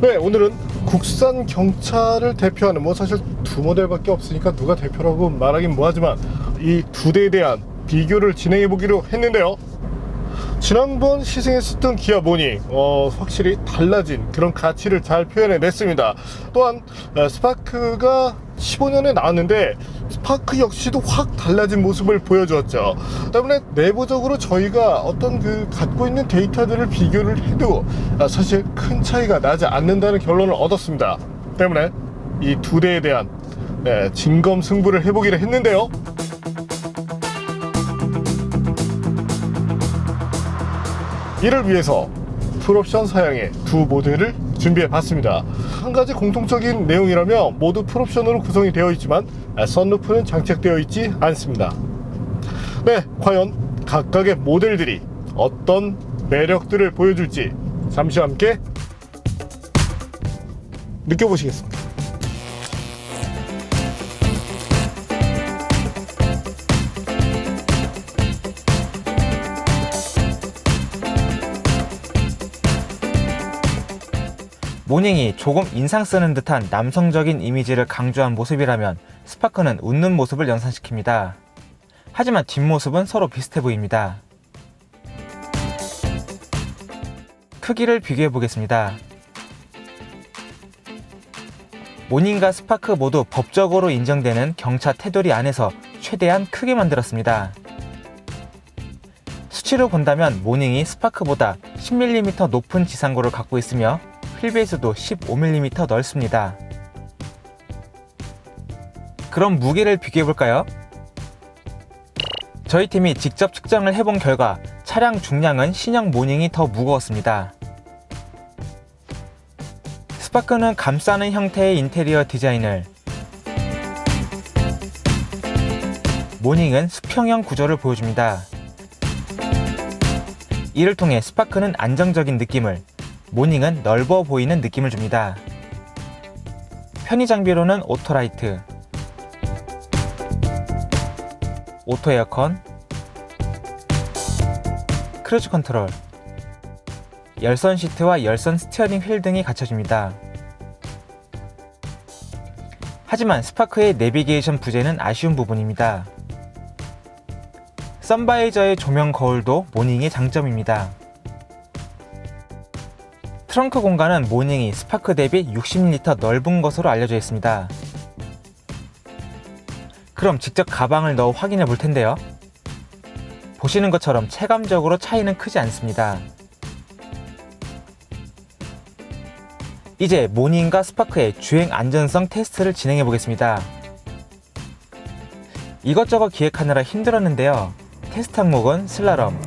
네, 오늘은 국산 경차를 대표하는, 뭐 사실 두 모델밖에 없으니까 누가 대표라고 말하긴 뭐하지만 이 두 대에 대한 비교를 진행해 보기로 했는데요. 지난번 시승했었던 기아 모닝, 확실히 달라진 그런 가치를 잘 표현해 냈습니다. 또한 스파크가 15년에 나왔는데 스파크 역시도 확 달라진 모습을 보여주었죠. 때문에 내부적으로 저희가 어떤 그 갖고 있는 데이터들을 비교를 해도 사실 큰 차이가 나지 않는다는 결론을 얻었습니다. 때문에 이 두 대에 대한 진검 승부를 해보기로 했는데요. 이를 위해서 풀옵션 사양의 두 모델을 준비해 봤습니다. 한 가지 공통적인 내용이라면 모두 풀옵션으로 구성이 되어 있지만 선루프는 장착되어 있지 않습니다. 네, 과연 각각의 모델들이 어떤 매력들을 보여줄지 잠시 함께 느껴보시겠습니다. 모닝이 조금 인상 쓰는 듯한 남성적인 이미지를 강조한 모습이라면 스파크는 웃는 모습을 연상시킵니다. 하지만 뒷모습은 서로 비슷해 보입니다. 크기를 비교해 보겠습니다. 모닝과 스파크 모두 법적으로 인정되는 경차 테두리 안에서 최대한 크게 만들었습니다. 수치로 본다면 모닝이 스파크보다 10mm 높은 지상고를 갖고 있으며 휠베이스도 15mm 넓습니다. 그럼 무게를 비교해볼까요? 저희 팀이 직접 측정을 해본 결과 차량 중량은 신형 모닝이 더 무거웠습니다. 스파크는 감싸는 형태의 인테리어 디자인을, 모닝은 수평형 구조를 보여줍니다. 이를 통해 스파크는 안정적인 느낌을, 모닝은 넓어 보이는 느낌을 줍니다. 편의 장비로는 오토라이트, 오토 에어컨, 크루즈 컨트롤, 열선 시트와 열선 스티어링 휠 등이 갖춰집니다. 하지만 스파크의 내비게이션 부재는 아쉬운 부분입니다. 선바이저의 조명 거울도 모닝의 장점입니다. 트렁크 공간은 모닝이 스파크 대비 60L 넓은 것으로 알려져 있습니다. 그럼 직접 가방을 넣어 확인해 볼 텐데요. 보시는 것처럼 체감적으로 차이는 크지 않습니다. 이제 모닝과 스파크의 주행 안전성 테스트를 진행해 보겠습니다. 이것저것 기획하느라 힘들었는데요. 테스트 항목은 슬라럼,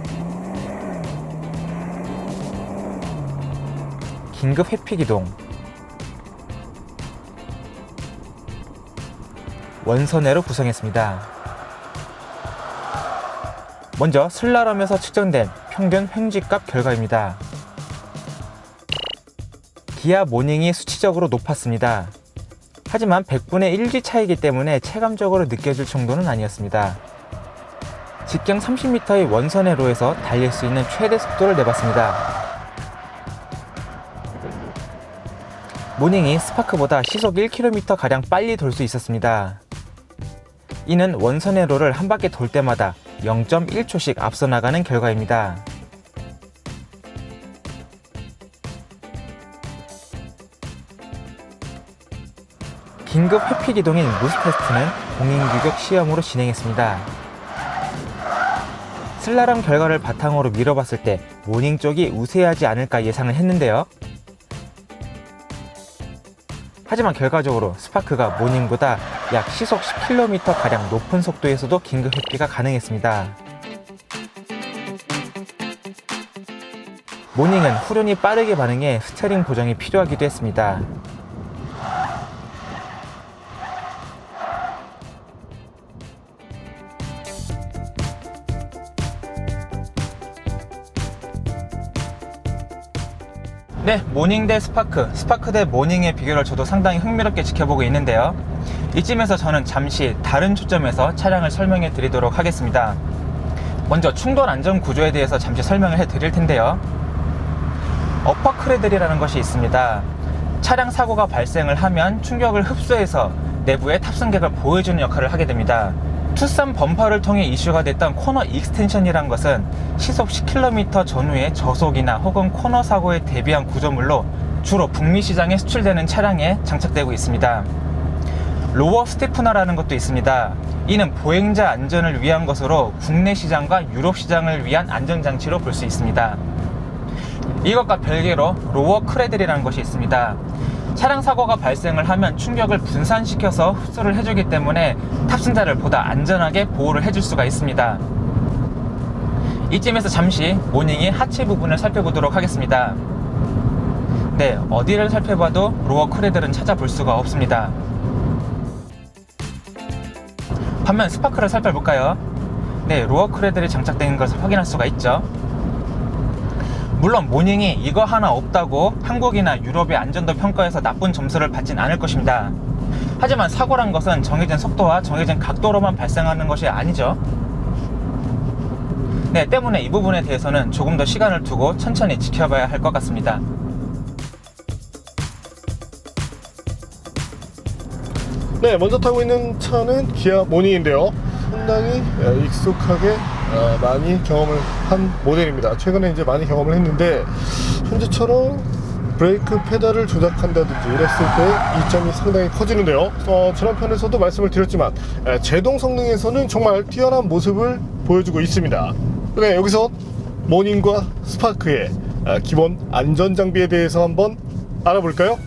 긴급 회피 기동, 원선회로 구성했습니다. 먼저 슬라럼에서 측정된 평균 횡지값 결과입니다. 기아 모닝이 수치적으로 높았습니다. 하지만 100분의 1G 차이기 때문에 체감적으로 느껴질 정도는 아니었습니다. 직경 30m의 원선회로에서 달릴 수 있는 최대 속도를 내봤습니다. 모닝이 스파크보다 시속 1km가량 빨리 돌 수 있었습니다. 이는 원선회로를 한 바퀴 돌 때마다 0.1초씩 앞서 나가는 결과입니다. 긴급 회피 기동인 무스 테스트는 공인규격 시험으로 진행했습니다. 슬라럼 결과를 바탕으로 미뤄봤을 때 모닝 쪽이 우세하지 않을까 예상을 했는데요. 하지만 결과적으로 스파크가 모닝보다 약 시속 10km가량 높은 속도에서도 긴급 회피가 가능했습니다. 모닝은 후륜이 빠르게 반응해 스티어링 보정이 필요하기도 했습니다. 네, 모닝 대 스파크, 스파크 대 모닝의 비교를 저도 상당히 흥미롭게 지켜보고 있는데요. 이쯤에서 저는 잠시 다른 초점에서 차량을 설명해 드리도록 하겠습니다. 먼저 충돌 안전 구조에 대해서 잠시 설명을 해 드릴 텐데요. 어퍼 크레들이라는 것이 있습니다. 차량 사고가 발생을 하면 충격을 흡수해서 내부의 탑승객을 보호해주는 역할을 하게 됩니다. 투싼 범퍼를 통해 이슈가 됐던 코너 익스텐션이란 것은 시속 10km 전후의 저속이나 혹은 코너 사고에 대비한 구조물로 주로 북미 시장에 수출되는 차량에 장착되고 있습니다. 로어 스테프너라는 것도 있습니다. 이는 보행자 안전을 위한 것으로 국내 시장과 유럽 시장을 위한 안전장치로 볼 수 있습니다. 이것과 별개로 로어 크레들이라는 것이 있습니다. 차량 사고가 발생을 하면 충격을 분산시켜서 흡수를 해주기 때문에 탑승자를 보다 안전하게 보호를 해줄 수가 있습니다. 이쯤에서 잠시 모닝의 하체 부분을 살펴보도록 하겠습니다. 네, 어디를 살펴봐도 로어 크레들은 찾아볼 수가 없습니다. 반면 스파크를 살펴볼까요? 네, 로어 크레들이 장착된 것을 확인할 수가 있죠. 물론 모닝이 이거 하나 없다고 한국이나 유럽의 안전도 평가에서 나쁜 점수를 받진 않을 것입니다. 하지만 사고란 것은 정해진 속도와 정해진 각도로만 발생하는 것이 아니죠. 네, 때문에 이 부분에 대해서는 조금 더 시간을 두고 천천히 지켜봐야 할 것 같습니다. 네, 먼저 타고 있는 차는 기아 모닝인데요. 상당히 익숙하게 많이 경험을 한 모델입니다. 최근에 이제 많이 경험을 했는데 현재처럼 브레이크 페달을 조작한다든지 이랬을 때 이점이 상당히 커지는데요. 지난 편에서도 말씀을 드렸지만 제동 성능에서는 정말 뛰어난 모습을 보여주고 있습니다. 네, 여기서 모닝과 스파크의 기본 안전 장비에 대해서 한번 알아볼까요?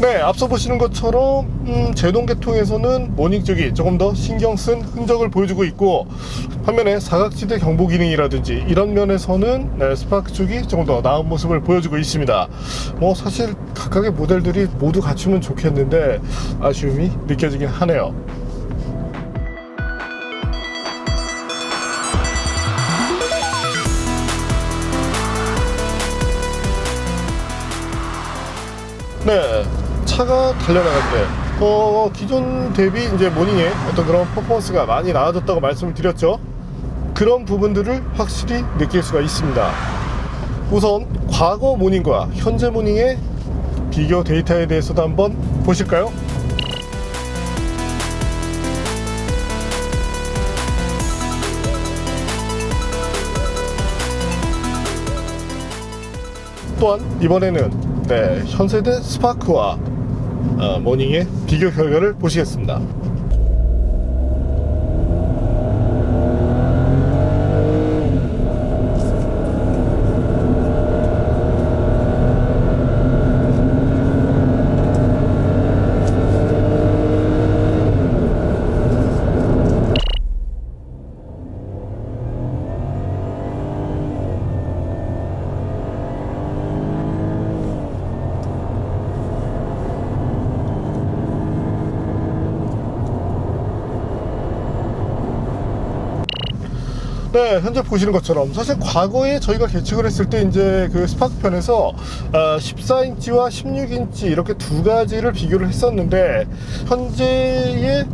네, 앞서 보시는 것처럼 제동 계통에서는 모닝 쪽이 조금 더 신경 쓴 흔적을 보여주고 있고, 반면에 사각지대 경보 기능이라든지 이런 면에서는 스파크 쪽이 조금 더 나은 모습을 보여주고 있습니다. 사실 각각의 모델들이 모두 갖추면 좋겠는데 아쉬움이 느껴지긴 하네요. 네, 차가 달려나갈 때 기존 대비 이제 모닝의 어떤 그런 퍼포먼스가 많이 나아졌다고 말씀을 드렸죠. 그런 부분들을 확실히 느낄 수가 있습니다. 우선 과거 모닝과 현재 모닝의 비교 데이터에 대해서도 한번 보실까요? 또한 이번에는 현세대 스파크와 모닝의 비교 결과를 보시겠습니다. 네, 현재 보시는 것처럼 사실 과거에 저희가 계측을 했을 때 이제 그 스파크 편에서 14인치와 16인치 이렇게 두 가지를 비교를 했었는데, 현재의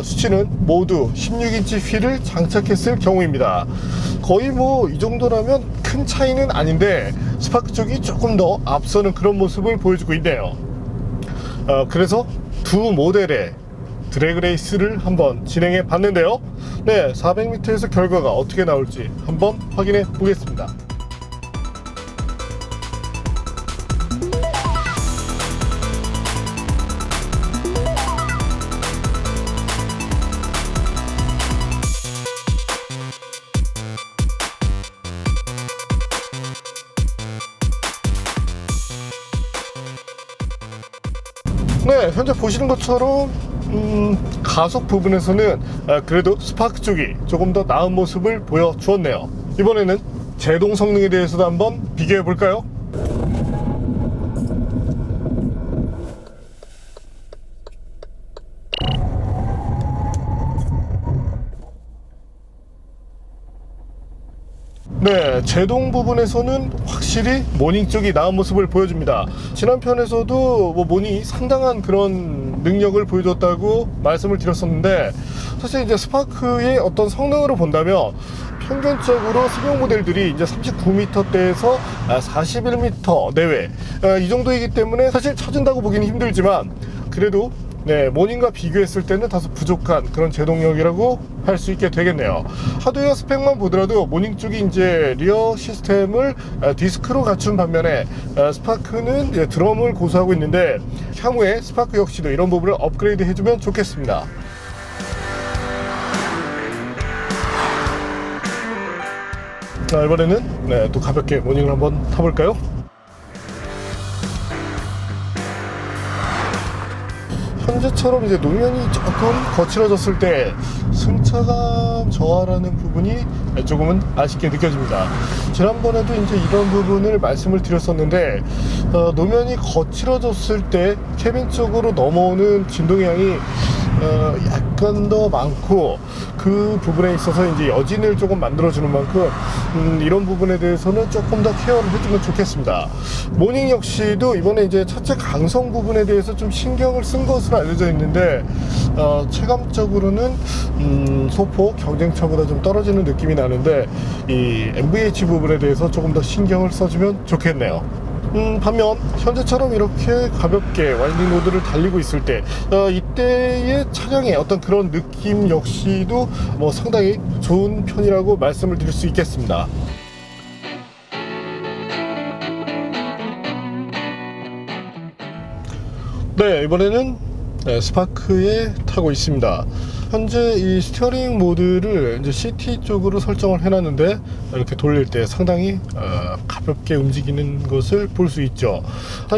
수치는 모두 16인치 휠을 장착했을 경우입니다. 거의 이 정도라면 큰 차이는 아닌데 스파크 쪽이 조금 더 앞서는 그런 모습을 보여주고 있네요. 그래서 두 모델의 드래그 레이스를 한번 진행해 봤는데요. 네, 400m에서 결과가 어떻게 나올지 한번 확인해 보겠습니다. 네, 현재 보시는 것처럼 가속 부분에서는 그래도 스파크 쪽이 조금 더 나은 모습을 보여주었네요. 이번에는 제동 성능에 대해서도 한번 비교해 볼까요? 네, 제동 부분에서는 확실히 모닝 쪽이 나은 모습을 보여줍니다. 지난 편에서도 뭐 모닝이 상당한 그런 능력을 보여줬다고 말씀을 드렸었는데, 사실 이제 스파크의 어떤 성능으로 본다면 평균적으로 승용 모델들이 이제 39m대에서 41m 내외 이 정도이기 때문에 사실 찾은다고 보기는 힘들지만, 그래도 모닝과 비교했을 때는 다소 부족한 그런 제동력이라고 할 수 있게 되겠네요. 하드웨어 스펙만 보더라도 모닝 쪽이 이제 리어 시스템을 디스크로 갖춘 반면에 스파크는 이제 드럼을 고수하고 있는데, 향후에 스파크 역시도 이런 부분을 업그레이드 해주면 좋겠습니다. 자, 이번에는 또 가볍게 모닝을 한번 타볼까요? 현재처럼 이제 노면이 조금 거칠어졌을 때 승차감 저하라는 부분이 조금은 아쉽게 느껴집니다. 지난번에도 이제 이런 부분을 말씀을 드렸었는데, 노면이 거칠어졌을 때 캐빈 쪽으로 넘어오는 진동량이 약간 더 많고, 그 부분에 있어서 이제 여진을 조금 만들어주는 만큼 이런 부분에 대해서는 조금 더 케어를 해주면 좋겠습니다. 모닝 역시도 이번에 이제 차체 강성 부분에 대해서 좀 신경을 쓴 것으로 알려져 있는데, 체감적으로는 소폭 경쟁차보다 좀 떨어지는 느낌이 나는데, 이 MVH 부분에 대해서 조금 더 신경을 써주면 좋겠네요. 반면 현재처럼 이렇게 가볍게 와인딩 로드를 달리고 있을 때 이때의 차량의 어떤 그런 느낌 역시도 뭐 상당히 좋은 편이라고 말씀을 드릴 수 있겠습니다. 네, 이번에는 스파크에 타고 있습니다. 현재 이 스티어링 모드를 이제 CT 쪽으로 설정을 해놨는데, 이렇게 돌릴 때 상당히 가볍게 움직이는 것을 볼 수 있죠.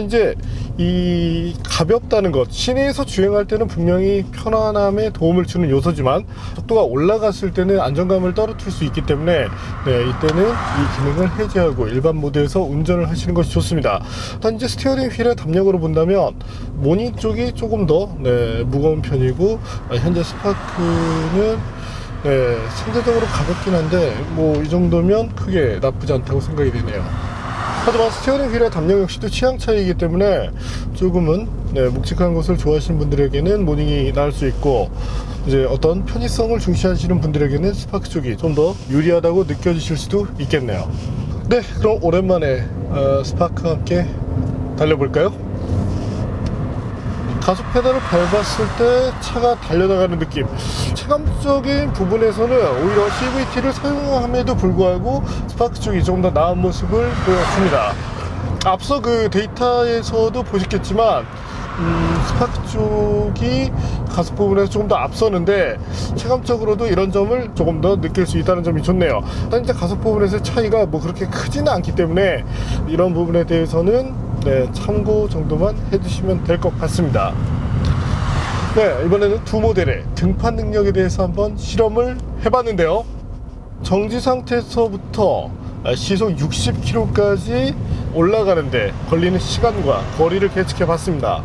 이제 이 가볍다는 것, 시내에서 주행할 때는 분명히 편안함에 도움을 주는 요소지만, 속도가 올라갔을 때는 안정감을 떨어뜨릴 수 있기 때문에 이때는 이 기능을 해제하고 일반 모드에서 운전을 하시는 것이 좋습니다. 이제 스티어링 휠의 담력으로 본다면 모닝 쪽이 조금 더 무거운 편이고, 현재 스파크는 상대적으로 가볍긴 한데 뭐 이 정도면 크게 나쁘지 않다고 생각이 되네요. 하지만 스티어링 휠의 담력 역시도 취향 차이이기 때문에 조금은 묵직한 것을 좋아하시는 분들에게는 모닝이 나을 수 있고, 이제 어떤 편의성을 중시하시는 분들에게는 스파크 쪽이 좀 더 유리하다고 느껴지실 수도 있겠네요. 네, 그럼 오랜만에 스파크와 함께 달려볼까요? 가속 페달을 밟았을 때 차가 달려나가는 느낌, 체감적인 부분에서는 오히려 CVT를 사용함에도 불구하고 스파크 쪽이 좀 더 나은 모습을 보여줍니다. 앞서 그 데이터에서도 보셨겠지만 스파크 쪽이 가속 부분에서 조금 더 앞서는데, 체감적으로도 이런 점을 조금 더 느낄 수 있다는 점이 좋네요. 일단 이제 가속 부분에서의 차이가 뭐 그렇게 크지는 않기 때문에 이런 부분에 대해서는 참고 정도만 해주시면 될 것 같습니다. 이번에는 두 모델의 등판 능력에 대해서 한번 실험을 해봤는데요. 정지 상태에서부터 시속 60km까지 올라가는데 걸리는 시간과 거리를 계측해 봤습니다.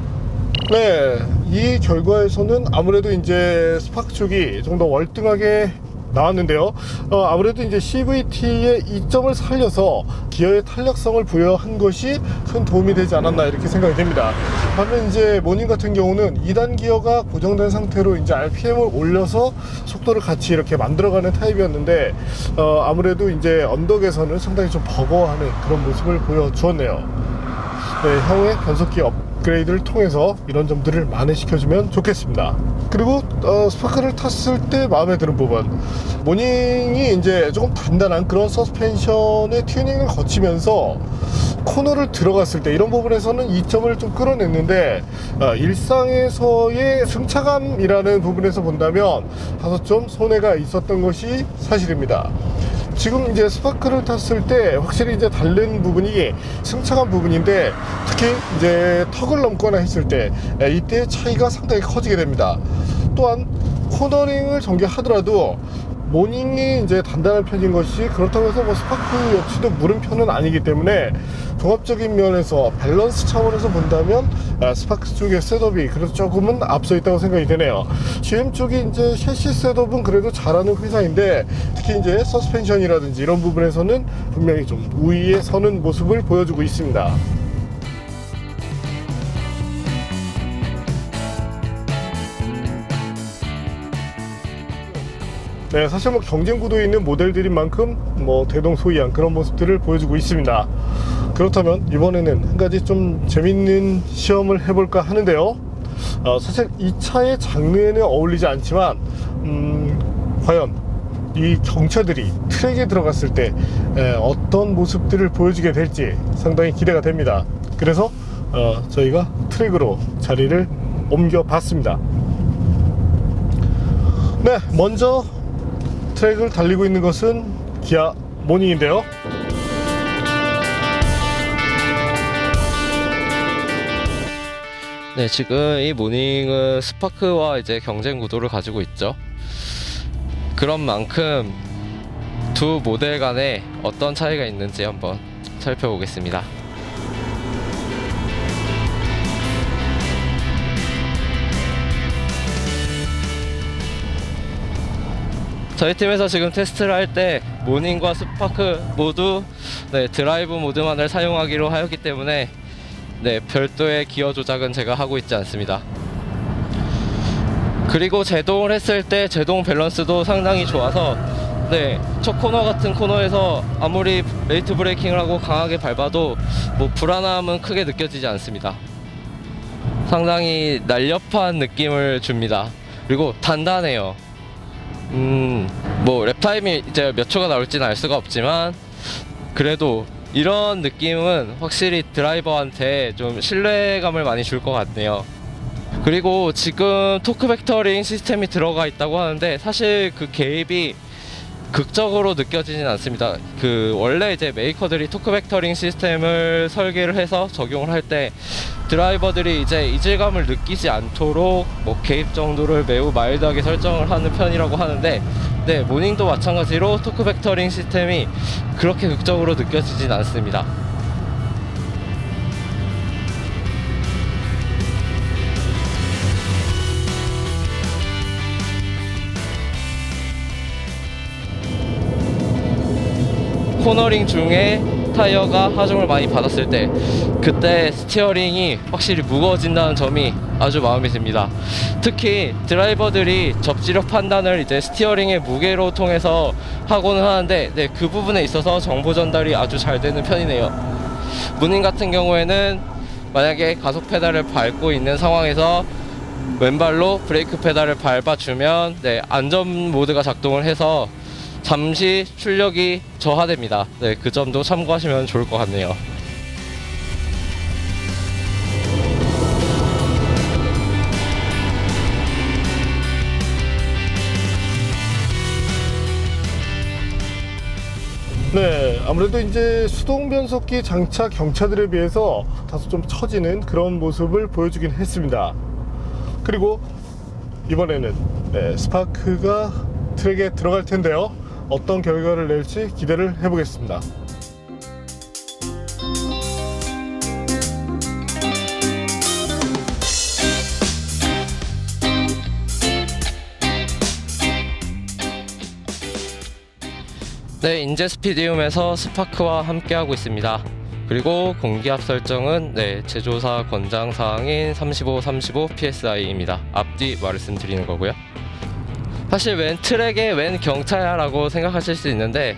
이 결과에서는 아무래도 이제 스파크 쪽이 좀 더 월등하게 나왔는데요. 아무래도 이제 CVT의 이점을 살려서 기어의 탄력성을 부여한 것이 큰 도움이 되지 않았나 이렇게 생각이 됩니다. 반면 이제 모닝 같은 경우는 2단 기어가 고정된 상태로 이제 RPM을 올려서 속도를 같이 이렇게 만들어가는 타입이었는데, 아무래도 이제 언덕에서는 상당히 좀 버거워하는 그런 모습을 보여주었네요. 향후에 변속기 업그레이드를 통해서 이런 점들을 만회시켜주면 좋겠습니다. 그리고 스파크를 탔을 때 마음에 드는 부분, 모닝이 이제 조금 단단한 그런 서스펜션의 튜닝을 거치면서 코너를 들어갔을 때 이런 부분에서는 이점을 좀 끌어냈는데, 일상에서의 승차감이라는 부분에서 본다면 다소 좀 손해가 있었던 것이 사실입니다. 지금 이제 스파크를 탔을 때 확실히 이제 다른 부분이 승차감 부분인데, 특히 이제 턱을 넘거나 했을 때 이때 차이가 상당히 커지게 됩니다. 또한 코너링을 전개하더라도 모닝이 이제 단단한 편인 것이, 그렇다고 해서 뭐 스파크 역시도 무른 편은 아니기 때문에 종합적인 면에서 밸런스 차원에서 본다면 스파크 쪽의 셋업이 그래도 조금은 앞서 있다고 생각이 되네요. GM 쪽이 이제 셰시 셋업은 그래도 잘하는 회사인데 특히 이제 서스펜션이라든지 이런 부분에서는 분명히 좀 우위에 서는 모습을 보여주고 있습니다. 네, 사실 뭐 경쟁 구도에 있는 모델들인 만큼 뭐 대동소이한 그런 모습들을 보여주고 있습니다. 그렇다면 이번에는 한 가지 좀 재밌는 시험을 해볼까 하는데요. 사실 이 차의 장르에는 어울리지 않지만 과연 이 경차들이 트랙에 들어갔을 때 어떤 모습들을 보여주게 될지 상당히 기대가 됩니다. 그래서 저희가 트랙으로 자리를 옮겨봤습니다. 네, 먼저 트랙을 달리고 있는 것은 기아 모닝인데요. 네, 지금 이 모닝은 스파크와 이제 경쟁 구도를 가지고 있죠. 그런 만큼 두 모델 간에 어떤 차이가 있는지 한번 살펴보겠습니다. 저희 팀에서 지금 테스트를 할 때 모닝과 스파크 모두 드라이브 모드만을 사용하기로 하였기 때문에 별도의 기어 조작은 제가 하고 있지 않습니다. 그리고 제동을 했을 때 제동 밸런스도 상당히 좋아서 첫 코너 같은 코너에서 아무리 레이트 브레이킹을 하고 강하게 밟아도 뭐 불안함은 크게 느껴지지 않습니다. 상당히 날렵한 느낌을 줍니다. 그리고 단단해요. 뭐 랩타임이 이제 몇 초가 나올지는 알 수가 없지만 그래도 이런 느낌은 확실히 드라이버한테 좀 신뢰감을 많이 줄 것 같네요. 그리고 지금 토크 벡터링 시스템이 들어가 있다고 하는데 사실 그 개입이 극적으로 느껴지진 않습니다. 원래 이제 메이커들이 토크 벡터링 시스템을 설계를 해서 적용을 할 때 드라이버들이 이제 이질감을 느끼지 않도록 뭐 개입 정도를 매우 마일드하게 설정을 하는 편이라고 하는데 모닝도 마찬가지로 토크 벡터링 시스템이 그렇게 극적으로 느껴지진 않습니다. 코너링 중에 타이어가 하중을 많이 받았을 때 그때 스티어링이 확실히 무거워진다는 점이 아주 마음에 듭니다. 특히 드라이버들이 접지력 판단을 이제 스티어링의 무게로 통해서 하고는 하는데 그 부분에 있어서 정보 전달이 아주 잘 되는 편이네요. 모닝 같은 경우에는 만약에 가속 페달을 밟고 있는 상황에서 왼발로 브레이크 페달을 밟아주면 안전 모드가 작동을 해서 잠시 출력이 저하됩니다. 그 점도 참고하시면 좋을 것 같네요. 네, 아무래도 이제 수동 변속기 장착 경차들에 비해서 다소 좀 처지는 그런 모습을 보여주긴 했습니다. 그리고 이번에는 스파크가 트랙에 들어갈 텐데요. 어떤 결과를 낼지 기대를 해보겠습니다. 인제 스피디움에서 스파크와 함께하고 있습니다. 그리고 공기압 설정은 제조사 권장사항인 35-35 PSI입니다. 앞뒤 말씀드리는 거고요. 사실 웬 트랙에 웬 경차야 라고 생각하실 수 있는데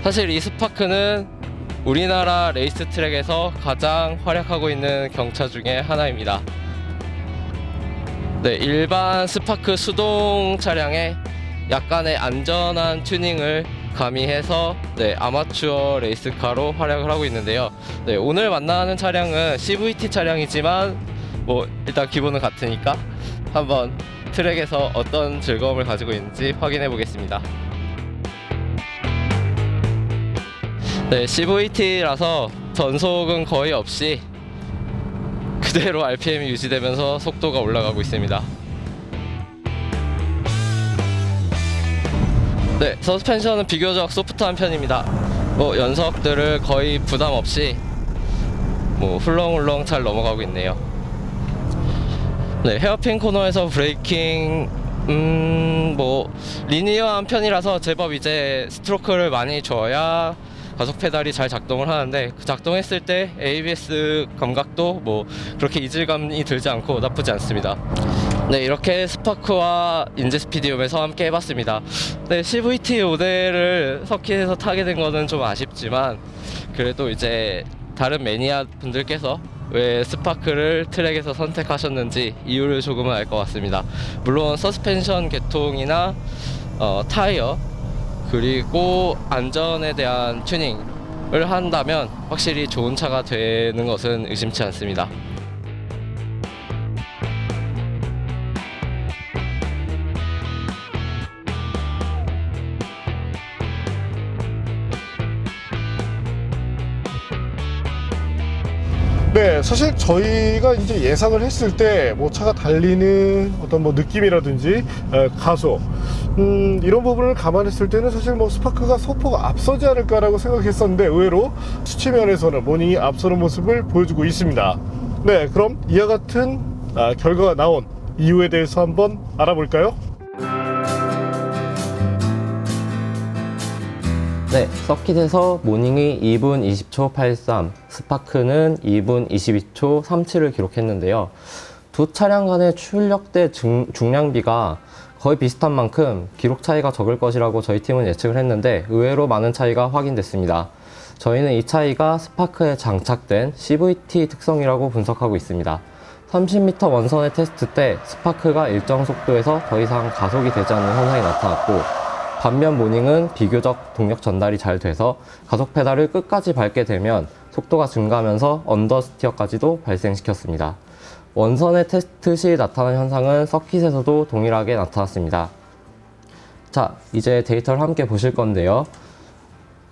사실 이 스파크는 우리나라 레이스 트랙에서 가장 활약하고 있는 경차 중에 하나입니다. 일반 스파크 수동 차량에 약간의 안전한 튜닝을 가미해서 아마추어 레이스카로 활약을 하고 있는데요. 오늘 만나는 차량은 CVT 차량이지만 뭐 일단 기본은 같으니까 한번 트랙에서 어떤 즐거움을 가지고 있는지 확인해 보겠습니다. CVT라서 전속은 거의 없이 그대로 RPM이 유지되면서 속도가 올라가고 있습니다. 서스펜션은 비교적 소프트한 편입니다. 연석들을 거의 부담 없이 뭐 훌렁훌렁 잘 넘어가고 있네요. 네, 헤어핀 코너에서 브레이킹 뭐 리니어한 편이라서 제법 이제 스트로크를 많이 줘야 가속 페달이 잘 작동을 하는데, 그 작동했을 때 ABS 감각도 뭐 그렇게 이질감이 들지 않고 나쁘지 않습니다. 네, 이렇게 스파크와 인제스피디움에서 함께 해봤습니다. 네, CVT 모델을 서킷에서 타게 된 거는 좀 아쉽지만, 그래도 이제 다른 매니아 분들께서 왜 스파크를 트랙에서 선택하셨는지 이유를 조금은 알 것 같습니다. 물론 서스펜션 계통이나 타이어, 그리고 안전에 대한 튜닝을 한다면 확실히 좋은 차가 되는 것은 의심치 않습니다. 네, 사실 저희가 이제 예상을 했을 때 뭐 차가 달리는 어떤 뭐 느낌이라든지 가속 이런 부분을 감안했을 때는 사실 뭐 스파크가 소폭 앞서지 않을까라고 생각했었는데, 의외로 수치 면에서는 모닝이 앞서는 모습을 보여주고 있습니다. 네, 그럼 이와 같은 결과가 나온 이유에 대해서 한번 알아볼까요? 네, 서킷에서 모닝이 2분 20초 83, 스파크는 2분 22초 37을 기록했는데요. 두 차량 간의 출력대 중량비가 거의 비슷한 만큼 기록 차이가 적을 것이라고 저희 팀은 예측을 했는데, 의외로 많은 차이가 확인됐습니다. 저희는 이 차이가 스파크에 장착된 CVT 특성이라고 분석하고 있습니다. 30m 원선의 테스트 때 스파크가 일정 속도에서 더 이상 가속이 되지 않는 현상이 나타났고, 반면 모닝은 비교적 동력 전달이 잘 돼서 가속 페달을 끝까지 밟게 되면 속도가 증가하면서 언더스티어까지도 발생시켰습니다. 원선의 테스트 시 나타난 현상은 서킷에서도 동일하게 나타났습니다. 자, 이제 데이터를 함께 보실 건데요.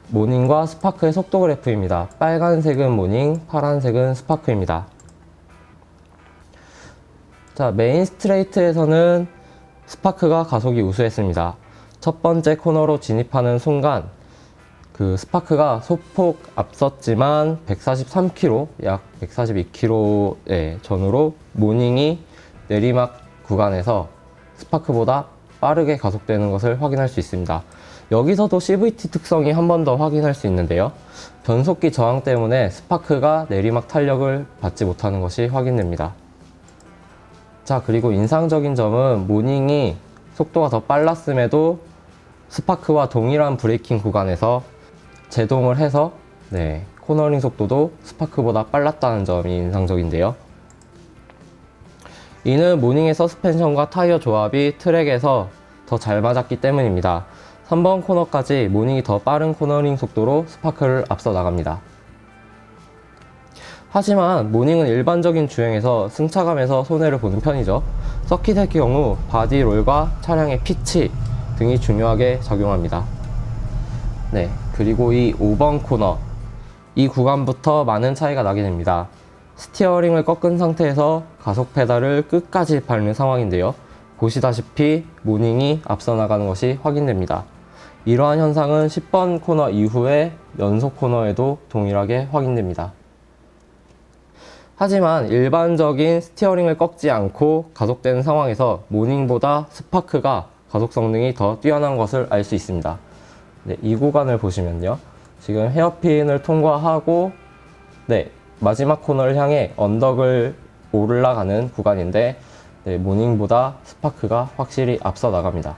모닝과 스파크의 속도 그래프입니다. 빨간색은 모닝, 파란색은 스파크입니다. 자, 메인 스트레이트에서는 스파크가 가속이 우수했습니다. 첫 번째 코너로 진입하는 순간 그 스파크가 소폭 앞섰지만 143km, 약 142km 전후로 모닝이 내리막 구간에서 스파크보다 빠르게 가속되는 것을 확인할 수 있습니다. 여기서도 CVT 특성이 한 번 더 확인할 수 있는데요. 변속기 저항 때문에 스파크가 내리막 탄력을 받지 못하는 것이 확인됩니다. 자, 그리고 인상적인 점은 모닝이 속도가 더 빨랐음에도 스파크와 동일한 브레이킹 구간에서 제동을 해서 코너링 속도도 스파크보다 빨랐다는 점이 인상적인데요. 이는 모닝의 서스펜션과 타이어 조합이 트랙에서 더 잘 맞았기 때문입니다. 3번 코너까지 모닝이 더 빠른 코너링 속도로 스파크를 앞서 나갑니다. 하지만 모닝은 일반적인 주행에서 승차감에서 손해를 보는 편이죠. 서킷의 경우 바디 롤과 차량의 피치 등이 중요하게 작용합니다. 네, 그리고 이 5번 코너, 이 구간부터 많은 차이가 나게 됩니다. 스티어링을 꺾은 상태에서 가속 페달을 끝까지 밟는 상황인데요. 보시다시피 모닝이 앞서 나가는 것이 확인됩니다. 이러한 현상은 10번 코너 이후에 연속 코너에도 동일하게 확인됩니다. 하지만 일반적인 스티어링을 꺾지 않고 가속되는 상황에서 모닝보다 스파크가 가속 성능이 더 뛰어난 것을 알 수 있습니다. 네, 이 구간을 보시면요. 지금 헤어핀을 통과하고 마지막 코너를 향해 언덕을 올라가는 구간인데 모닝보다 스파크가 확실히 앞서 나갑니다.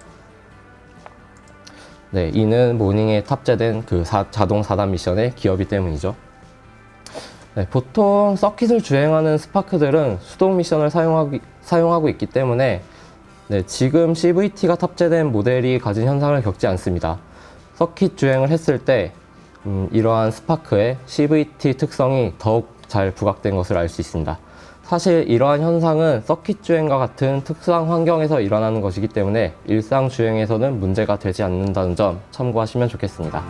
네, 이는 모닝에 탑재된 그 자동 4단 미션의 기여비 때문이죠. 네, 보통 서킷을 주행하는 스파크들은 수동 미션을 사용하고 있기 때문에 지금 CVT가 탑재된 모델이 가진 현상을 겪지 않습니다. 서킷 주행을 했을 때 이러한 스파크의 CVT 특성이 더욱 잘 부각된 것을 알 수 있습니다. 사실 이러한 현상은 서킷 주행과 같은 특수한 환경에서 일어나는 것이기 때문에 일상 주행에서는 문제가 되지 않는다는 점 참고하시면 좋겠습니다.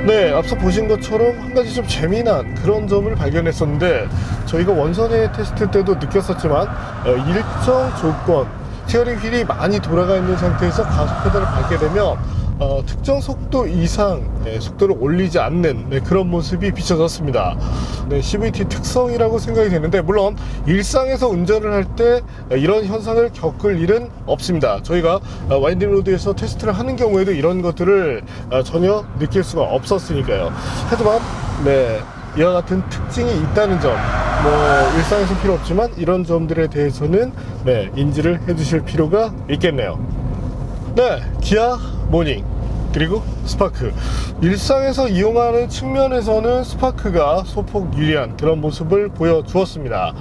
네, 앞서 보신 것처럼 한 가지 좀 재미난 그런 점을 발견했었는데, 저희가 원선의 테스트 때도 느꼈었지만 일정 조건, 스티어링 휠이 많이 돌아가 있는 상태에서 가속 페달을 밟게 되면 특정 속도 이상 속도를 올리지 않는 그런 모습이 비춰졌습니다. CVT 특성이라고 생각이 되는데, 물론 일상에서 운전을 할 때 이런 현상을 겪을 일은 없습니다. 저희가 와인딩 로드에서 테스트를 하는 경우에도 이런 것들을 전혀 느낄 수가 없었으니까요. 하지만 이와 같은 특징이 있다는 점, 일상에서 필요 없지만 이런 점들에 대해서는 인지를 해주실 필요가 있겠네요. 기아 모닝 그리고 스파크, 일상에서 이용하는 측면에서는 스파크가 소폭 유리한 그런 모습을 보여주었습니다.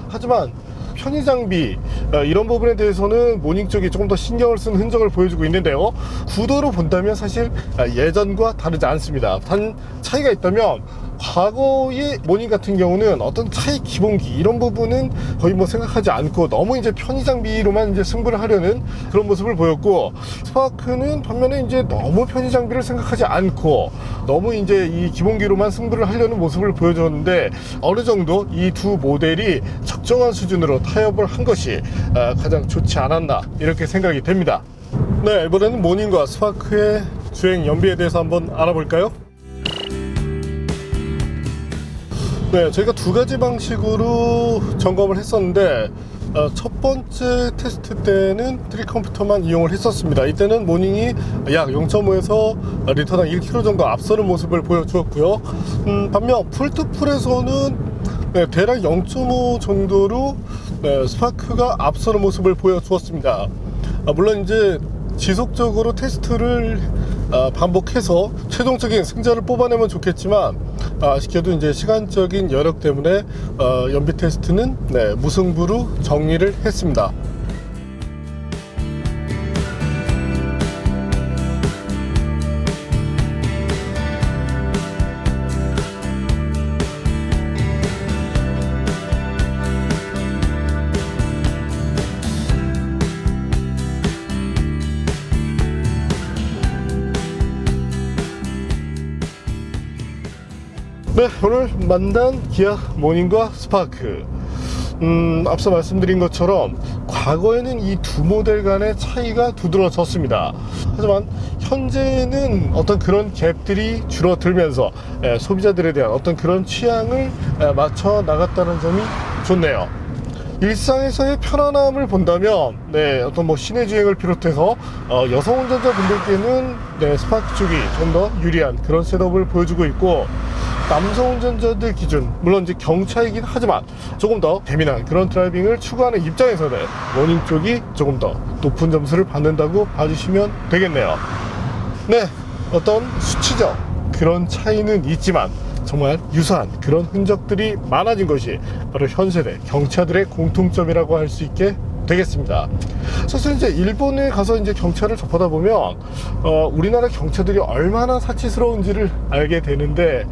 하지만 편의 장비 이런 부분에 대해서는 모닝 쪽이 조금 더 신경을 쓴 흔적을 보여주고 있는데요. 구도로 본다면 사실 예전과 다르지 않습니다. 단 차이가 있다면, 과거의 모닝 같은 경우는 어떤 차의 기본기 이런 부분은 거의 생각하지 않고 너무 이제 편의 장비로만 이제 승부를 하려는 그런 모습을 보였고, 스파크는 반면에 이제 너무 편의 장비를 생각하지 않고 너무 이제 이 기본기로만 승부를 하려는 모습을 보여줬는데, 어느 정도 이 두 모델이 적정한 수준으로 타협을 한 것이 가장 좋지 않았나 이렇게 생각이 됩니다. 이번에는 모닝과 스파크의 주행 연비에 대해서 한번 알아볼까요? 저희가 두 가지 방식으로 점검을 했었는데, 첫 번째 테스트 때는 트릭 컴퓨터만 이용을 했었습니다. 이때는 모닝이 약 0.5에서 리터당 1km 정도 앞서는 모습을 보여주었고요. 반면 풀투풀에서는 대략 0.5 정도로 스파크가 앞서는 모습을 보여주었습니다. 물론 이제 지속적으로 테스트를 반복해서 최종적인 승자를 뽑아내면 좋겠지만, 아쉽게도 이제 시간적인 여력 때문에 연비 테스트는 무승부로 정리를 했습니다. 오늘 만난 기아 모닝과 스파크, 앞서 말씀드린 것처럼 과거에는 이 두 모델 간의 차이가 두드러졌습니다. 하지만 현재는 어떤 그런 갭들이 줄어들면서 소비자들에 대한 어떤 그런 취향을 맞춰 나갔다는 점이 좋네요. 일상에서의 편안함을 본다면 어떤 시내 주행을 비롯해서 여성 운전자분들께는 스파크 쪽이 좀 더 유리한 그런 셋업을 보여주고 있고, 남성 운전자들 기준, 물론 이제 경차이긴 하지만 조금 더 재미난 그런 드라이빙을 추구하는 입장에서는 모닝 쪽이 조금 더 높은 점수를 받는다고 봐주시면 되겠네요. 어떤 수치적 그런 차이는 있지만 정말 유사한 그런 흔적들이 많아진 것이 바로 현 세대 경차들의 공통점이라고 할 수 있게 되겠습니다. 사실 이제 일본에 가서 이제 경차를 접하다 보면 우리나라 경차들이 얼마나 사치스러운지를 알게 되는데,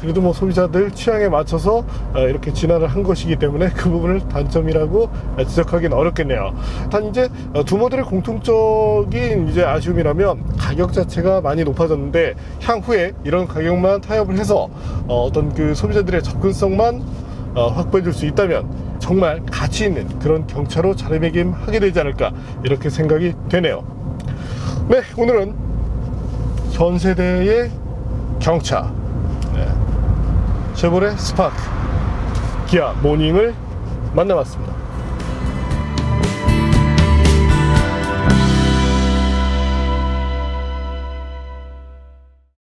그래도 소비자들 취향에 맞춰서 이렇게 진화를 한 것이기 때문에 그 부분을 단점이라고 지적하기는 어렵겠네요. 단 이제 두 모델의 공통적인 이제 아쉬움이라면 가격 자체가 많이 높아졌는데, 향후에 이런 가격만 타협을 해서 어떤 그 소비자들의 접근성만 확보해 줄 수 있다면 정말 가치 있는 그런 경차로 자리매김하게 되지 않을까 이렇게 생각이 되네요. 오늘은 현 세대의 경차, 쉐보레 스파크, 기아 모닝을 만나봤습니다.